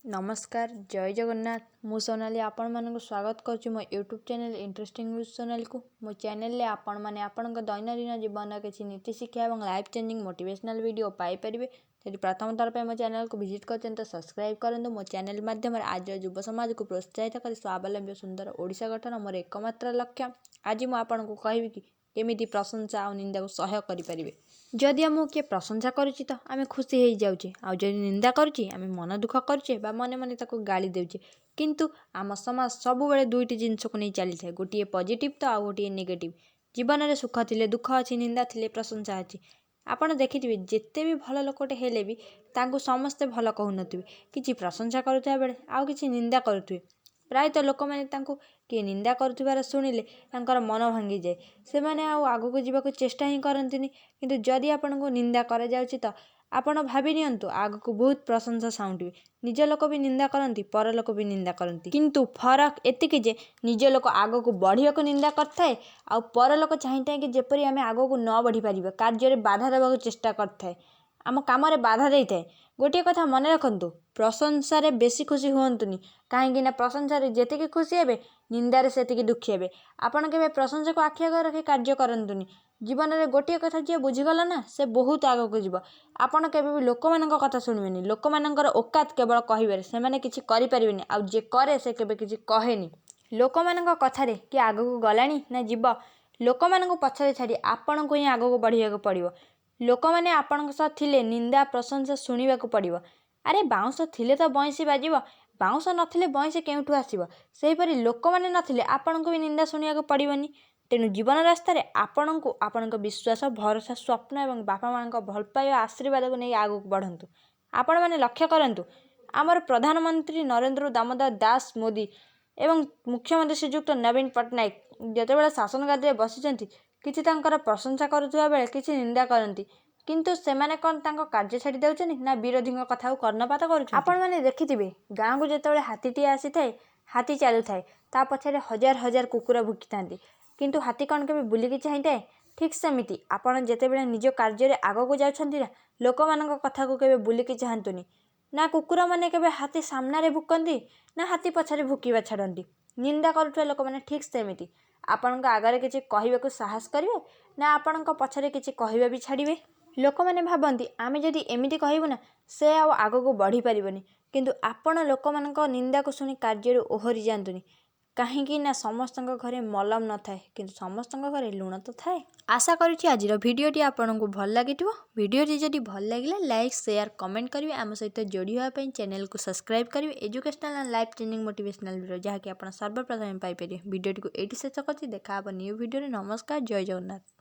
नमस्कार जय जगन्नाथ मु सोनाली आपण मानक स्वागत करुच्ची मो YouTube channel interesting news channel को मो चैनल रे आपण माने आपण दैनंदिन जीवन किसी नीति शिक्षा और लाइफ चेंजिंग मोटिवेशनल वीडियो पाई परिबे। यदि प्रथम थर पे मो चैनल को विजिट करछन तो सब्सक्राइब करंतु। मो चैनल माध्यम आज युव समाज को प्रोत्साहित कर स्वावलंबी सुंदर ओडिशा गठन मोर एकमात्र लक्ष्य। आज मु आपण को कहबी कि केमिति प्रशंसा और निंदा को सह्य करि परिबे। जदि आमको किए प्रशंसा करुच्ची तो आम खुशी हो जाऊे, आउ जदि निंदा करुच्ची आम मन दुख करुचे बा मने मने ताको गाली देउचे। किंतु आम समाज सब बेले दुईटी जिनस को नहीं चली थाए, गोटे पॉजिटिव तो आउ गोटे नेगेटिव। जीवन में सुख थिले दुख अच्छी, निंदा थिले प्रशंसा अच्छी। आपण देखिथिबे जेते भी भल लोकटे हेले भी तांको समस्ते भल कहूनथिबे, किछि प्रशंसा करुवा बेले आउ किछि निंदा करुथिबे। प्रायतः लोक मैंने किए निंदा करुथिबार शुणिले तांकर मन भांगी जाए, से माने आउ आगको जीवाको चेष्टा ही करंतिनी। किंतु जदि आपण को निंदा करा जाउछि तो आपण भाबि नियंतु आगको बहुत प्रशंसा साउंडिबे। निज लोक भी निंदा करंती, पर लोक भी निंदा करंती, किंतु फरक एतिकी जे निज लोक आगको बढ़ियाको निंदा करथाए आउ पर लोक चाहिए कि जेपरी आमे आगको न बढ़ी पारिबा, कार्य बाधा देवाको चेष्टा करथाए, आम काम बाधा देइथाए। गोटे कथा मन रखंतु, प्रशंसारे बेसी खुशी हुअंतुनी, कहीं प्रशंसारे जेतिकी खुशी हेबे निंदारे सेतिकी दुखी हेबे। आपण केबे प्रशंसा को आखि आगे रखी कार्य करंतुनी। जीवन में गोटे कथा जे बुझीगला ना से बहुत आगको जीव। आपण केबे भी लोक मानक कथा सुनिबेनी, लोक मानकर औकात केवल कहिबारे, से माने किछि करि परिबेनी, आउ जे करे से केबे किछि कहेनी। लोक मानक कथारे कि आगको गलानी ना जीव, लोक मानक पछरे छाड़ी आपण को ही आगको बढ़ियाको पड़िबो। लोक माने आपण सह थिले निंदा प्रशंसा शुणिबाको पड़िबो। अरे बाउंस थिले तो बंसी बाजिबो, बाउंस नथिले बंसी केउठु आसीबो। सेहीपरि लोक माने नथिले आपण को भी निंदा शुणिबाको पड़िबोनी। तेणु जीवन रास्तार आपण को आपण विश्वास भरोसा स्वप्न और बापा माँ भल पाइबा आशीर्वाद को नहीं आगक बढ़ंतु। आपण मैंने लक्ष्य करंतु, आमर प्रधानमंत्री नरेंद्र दामोदर दास मोदी एवं मुख्यमंत्री श्रीजुक्त नवीन पट्टनायक जितेबाला शासन गादी बसी किछि तांकर प्रशंसा करुवा बेले किछि निंदा करती, किंतु सेमाने कौन तांको कार्य छाड़ी देउछनी ना विरोधी कथा को कर्णपात करुछन। आपण माने देखिथिबे गाँ को जेतेबेले हाथीटी आसी थाए, हाथी चालू थाए, ता पछरे हजार हजार कुकुर भुकी थांती, किंतु हाथी कौन के बुलिकी चाहिए। ठीक सेमिति आपण जेतेबेले निज कार्य आगको जाउछंती ना, लोक मानक कथा को केबे बुलिकी चाहंतुनी। ना कुकुर माने केबे हाथी सामने भुकंती ना हाथी पछरे भुकिबा छाड़ती। निंदा करुवा लोक माने ठीक सेमिति आपण आगरे किछि कहबाकू साहस करिवे ना आपण पछरे किछि कहबा भी छाड़िबे। लोक माने भाबंती आमे जदि एमिति कहबो ना से आगको बढ़ी पारिबनी, किंतु आपण लोक मानक निंदा को शुणी कार्य ओहरी जातुनी। कहीं ना समस्त घरे मलम न थाए, किंतु समस्त घरे लुण तो थाए। आशा करुच्ची आज भिडियोटी आपन को भल लगी। भिडियोटी जदि भल लगे लाइक शेयर कमेंट करेंगे, आम सहित जोड़ी होगापी चैनल को सब्सक्राइब करेंगे। Educational and life changing motivational video जहाँकि आप सर्वप्रथम पाइपर। भिडियोटी को ये शेष कर देखा न्यू वीडियो। नमस्कार जय जगन्नाथ।